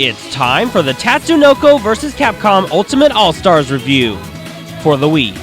It's time for the Tatsunoko vs. Capcom Ultimate All-Stars review for the Wii.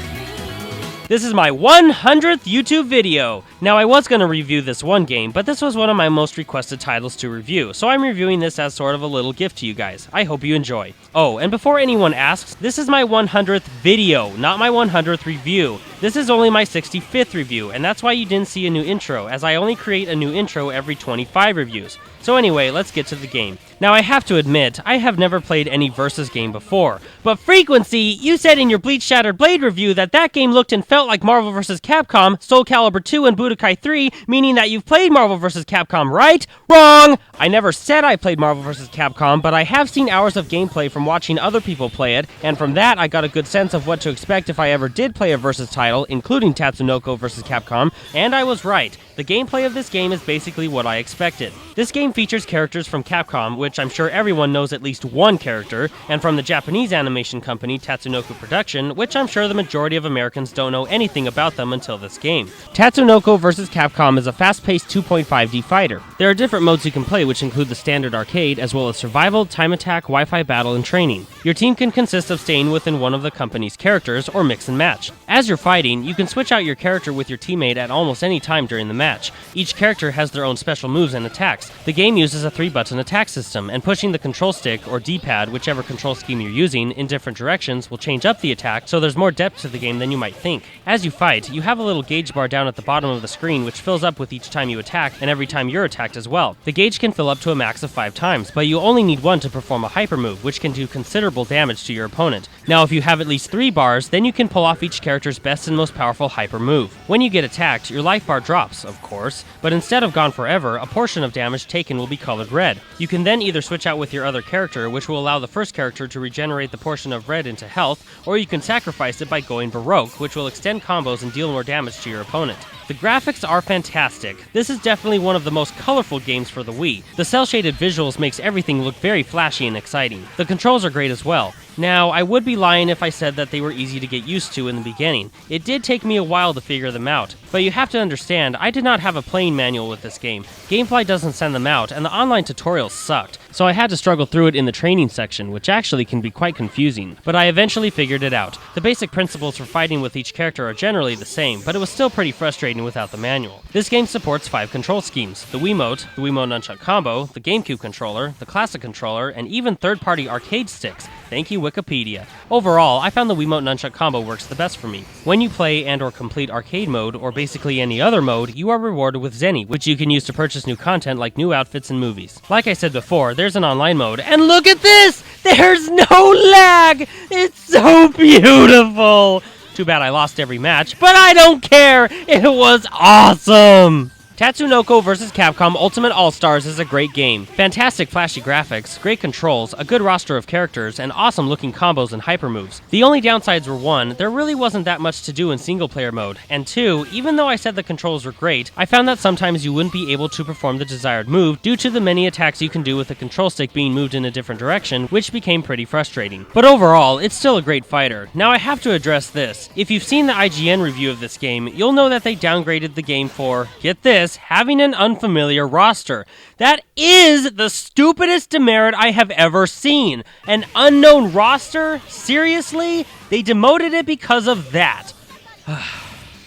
This is my 100th YouTube video. Now, I was going to review this one game, but this was one of my most requested titles to review, so I'm reviewing this as sort of a little gift to you guys. I hope you enjoy. Oh, and before anyone asks, this is my 100th video, not my 100th review. This is only my 65th review, and that's why you didn't see a new intro, as I only create a new intro every 25 reviews. So anyway, let's get to the game. Now, I have to admit, I have never played any Versus game before, but Frequency, you said in your Bleach Shattered Blade review that that game looked and felt like Marvel vs. Capcom, Soul Calibur 2, and Budokai 3, meaning that you've played Marvel vs. Capcom, right? Wrong! I never said I played Marvel vs. Capcom, but I have seen hours of gameplay from watching other people play it, and from that I got a good sense of what to expect if I ever did play a Versus title, including Tatsunoko vs. Capcom, and I was right. The gameplay of this game is basically what I expected. This game features characters from Capcom, which I'm sure everyone knows at least one character, and from the Japanese animation company Tatsunoko Production, which I'm sure the majority of Americans don't know anything about them until this game. Tatsunoko vs. Capcom is a fast-paced 2.5D fighter. There are different modes you can play, which include the standard arcade, as well as survival, time attack, Wi-Fi battle, and training. Your team can consist of staying within one of the company's characters, or mix and match. As you're fighting, you can switch out your character with your teammate at almost any time during the match. Each character has their own special moves and attacks. The game uses a 3-button attack system, and pushing the control stick, or D-pad, whichever control scheme you're using, in different directions will change up the attack, so there's more depth to the game than you might think. As you fight, you have a little gauge bar down at the bottom of the screen which fills up with each time you attack, and every time you're attacked as well. The gauge can fill up to a max of 5 times, but you only need one to perform a hyper move, which can do considerable damage to your opponent. Now, if you have at least 3 bars, then you can pull off each character's best and most powerful hyper move. When you get attacked, your life bar drops, of course, but instead of gone forever, a portion of damage taken will be colored red. You can then either switch out with your other character, which will allow the first character to regenerate the portion of red into health, or you can sacrifice it by going Baroque, which will extend combos and deal more damage to your opponent. The graphics are fantastic. This is definitely one of the most colorful games for the Wii. The cel-shaded visuals makes everything look very flashy and exciting. The controls are great as well. Now, I would be lying if I said that they were easy to get used to in the beginning. It did take me a while to figure them out, but you have to understand, I did not have a playing manual with this game. Gamefly doesn't send them out, and the online tutorials sucked, so I had to struggle through it in the training section, which actually can be quite confusing, but I eventually figured it out. The basic principles for fighting with each character are generally the same, but it was still pretty frustrating without the manual. This game supports 5 control schemes: the Wiimote, the Wiimote Nunchuck Combo, the GameCube controller, the Classic controller, and even third-party arcade sticks. Thank you, Wikipedia. Overall, I found the Wiimote Nunchuck Combo works the best for me. When you play and or complete arcade mode, or basically any other mode, you are rewarded with Zenny, which you can use to purchase new content like new outfits and movies. Like I said before, there's an online mode, and look at this! There's no lag! It's so beautiful! Too bad I lost every match, but I don't care! It was awesome! Tatsunoko vs. Capcom Ultimate All-Stars is a great game. Fantastic flashy graphics, great controls, a good roster of characters, and awesome looking combos and hyper moves. The only downsides were 1, there really wasn't that much to do in single player mode, and 2, even though I said the controls were great, I found that sometimes you wouldn't be able to perform the desired move due to the many attacks you can do with the control stick being moved in a different direction, which became pretty frustrating. But overall, it's still a great fighter. Now I have to address this. If you've seen the IGN review of this game, you'll know that they downgraded the game for, get this, having an unfamiliar roster. That is the stupidest demerit I have ever seen. An unknown roster? Seriously? They demoted it because of that.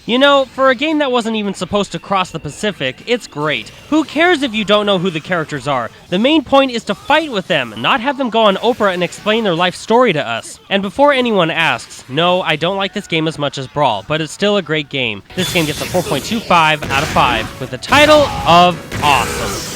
You know, for a game that wasn't even supposed to cross the Pacific, it's great. Who cares if you don't know who the characters are? The main point is to fight with them, not have them go on Oprah and explain their life story to us. And before anyone asks, no, I don't like this game as much as Brawl, but it's still a great game. This game gets a 4.25 out of 5, with the title of Awesome.